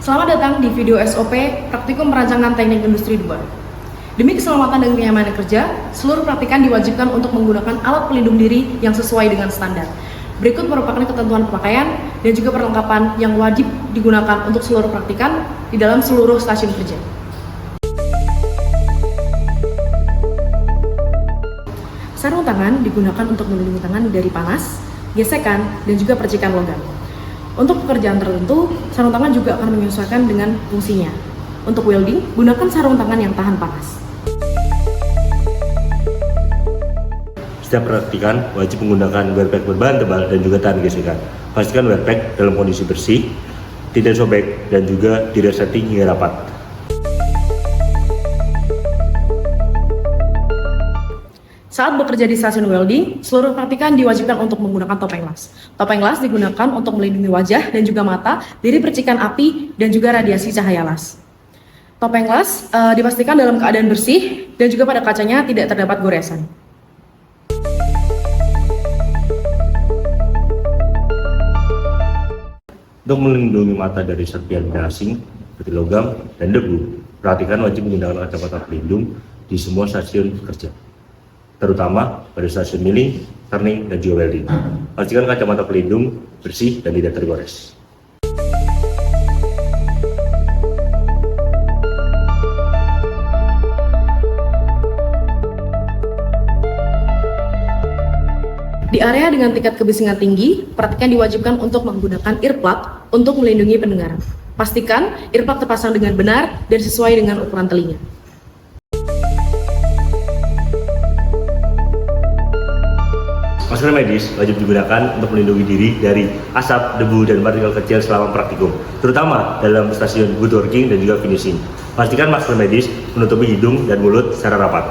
Selamat datang di video SOP Praktikum Perancangan Teknik Industri 2. Demi keselamatan dan kenyamanan kerja, seluruh praktikan diwajibkan untuk menggunakan alat pelindung diri yang sesuai dengan standar. Berikut merupakan ketentuan pemakaian dan juga perlengkapan yang wajib digunakan untuk seluruh praktikan di dalam seluruh stasiun kerja. Sarung tangan digunakan untuk melindungi tangan dari panas, gesekan, dan juga percikan logam. Untuk pekerjaan tertentu, sarung tangan juga akan menyesuaikan dengan fungsinya. Untuk welding, gunakan sarung tangan yang tahan panas. Setiap praktikan wajib menggunakan wear pack berbahan tebal dan juga tahan gesekan. Pastikan wear pack dalam kondisi bersih, tidak sobek, dan juga tidak setting hingga rapat. Saat bekerja di stasiun welding, seluruh praktikan diwajibkan untuk menggunakan topeng las. Topeng las digunakan untuk melindungi wajah dan juga mata dari percikan api dan juga radiasi cahaya las. Topeng las dipastikan dalam keadaan bersih dan juga pada kacanya tidak terdapat goresan. Untuk melindungi mata dari serpihan benda asing, seperti logam dan debu, praktikan wajib menggunakan kacamata pelindung di semua stasiun kerja, terutama pada stasiun milling, turning, dan juga welding. Pastikan kacamata pelindung bersih dan tidak tergores. Di area dengan tingkat kebisingan tinggi, praktikan diwajibkan untuk menggunakan earplug untuk melindungi pendengaran. Pastikan earplug terpasang dengan benar dan sesuai dengan ukuran telinga. Masker medis wajib digunakan untuk melindungi diri dari asap, debu, dan partikel kecil selama praktikum, terutama dalam stasiun woodworking dan juga finishing. Pastikan masker medis menutupi hidung dan mulut secara rapat.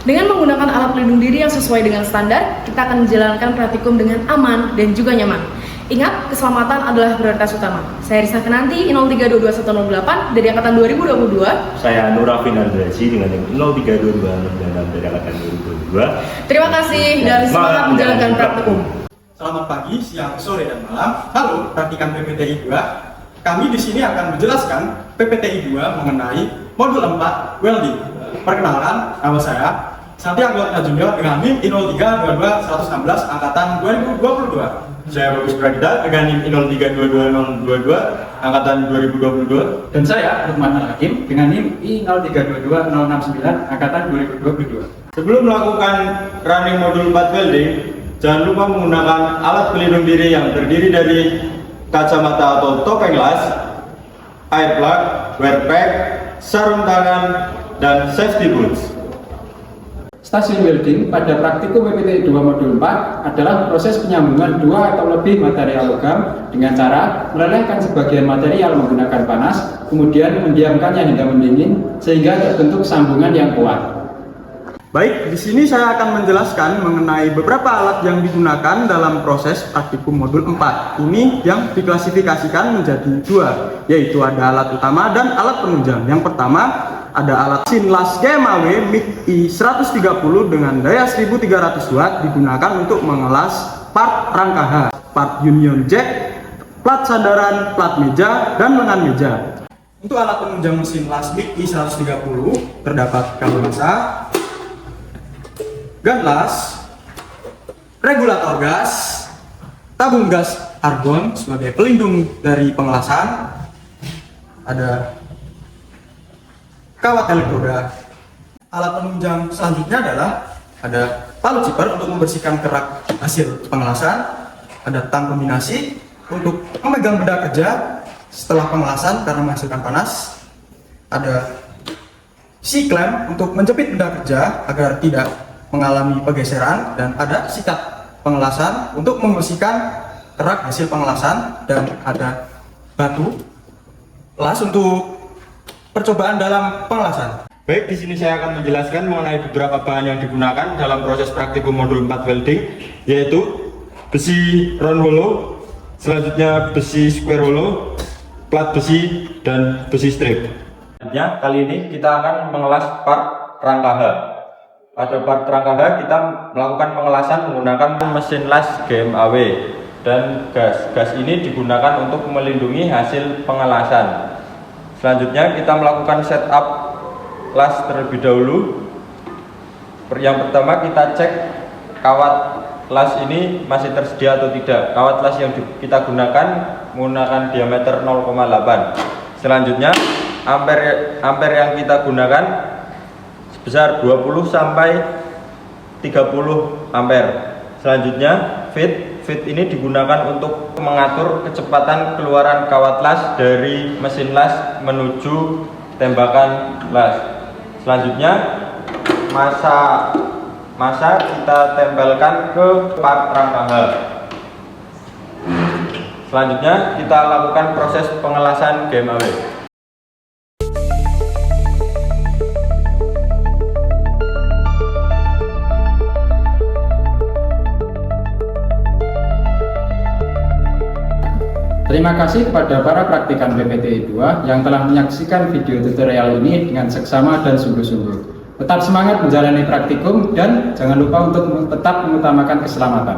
Dengan menggunakan alat pelindung diri yang sesuai dengan standar, kita akan menjalankan praktikum dengan aman dan juga nyaman. Ingat, keselamatan adalah prioritas utama. Saya Risa Kenanti, 03221108 dari Angkatan 2022. Saya Nurafin Andrasi dengan NIM 032266 dari Angkatan 2022. Terima kasih dan semangat menjalankan praktikum. Selamat pagi, siang, sore, dan malam. Halo, praktikan PPTI 2. Kami di sini akan menjelaskan PPTI 2 mengenai modul 4 welding. Perkenalkan, nama saya Santi Anggota Junior dengan NIM 03221116 Angkatan 2022. Saya Bagus Pragita dengan NIM 032222 Angkatan 2022. Dan saya Lukman Al-Hakim dengan NIM I03220069 Angkatan 2022. Sebelum melakukan running modul 4 welding, jangan lupa menggunakan alat pelindung diri yang terdiri dari kacamata atau topeng las, air plug, wear pack, sarung tangan, dan safety boots. Stasiun welding pada praktikum PPTI 2 modul 4 adalah proses penyambungan dua atau lebih material logam dengan cara melelehkan sebagian material menggunakan panas, kemudian mendiamkannya hingga mendingin sehingga terbentuk sambungan yang kuat. Baik, di sini saya akan menjelaskan mengenai beberapa alat yang digunakan dalam proses praktikum modul 4. Ini yang diklasifikasikan menjadi dua, yaitu ada alat utama dan alat penunjang. Yang pertama, ada alat mesin las GMAW MIG I130 dengan daya 1300 watt digunakan untuk mengelas part rangka H, part union jack, plat sandaran, plat meja, dan lengan meja. Untuk alat penunjang mesin las MIG I130 terdapat kabel massa, gun las, regulator gas, tabung gas argon sebagai pelindung dari pengelasan, ada kawat elektroda. Alat penunjang selanjutnya adalah ada palu zipper untuk membersihkan kerak hasil pengelasan, ada tang kombinasi untuk memegang benda kerja setelah pengelasan karena menghasilkan panas, ada C-clamp untuk menjepit benda kerja agar tidak mengalami pergeseran, dan ada sikat pengelasan untuk membersihkan kerak hasil pengelasan, dan ada batu las untuk percobaan dalam pengelasan. Baik, di sini saya akan menjelaskan mengenai beberapa bahan yang digunakan dalam proses praktikum modul 4 welding, yaitu besi round hollow, selanjutnya besi square hollow, plat besi, dan besi strip. Selanjutnya, kali ini kita akan mengelas part rangka H. Pada part rangka H kita melakukan pengelasan menggunakan mesin las GMAW dan gas. Gas ini digunakan untuk melindungi hasil pengelasan. Selanjutnya kita melakukan setup las terlebih dahulu. Yang pertama kita cek kawat las ini masih tersedia atau tidak. Kawat las yang kita gunakan menggunakan diameter 0,8. Selanjutnya ampere yang kita gunakan sebesar 20 sampai 30 ampere. Selanjutnya feed ini digunakan untuk mengatur kecepatan keluaran kawat las dari mesin las menuju tembakan las. Selanjutnya masa kita tempelkan ke part rangka H. Selanjutnya kita lakukan proses pengelasan GMAW. Terima kasih kepada para praktikan PPTI 2 yang telah menyaksikan video tutorial ini dengan seksama dan sungguh-sungguh. Tetap semangat menjalani praktikum dan jangan lupa untuk tetap mengutamakan keselamatan.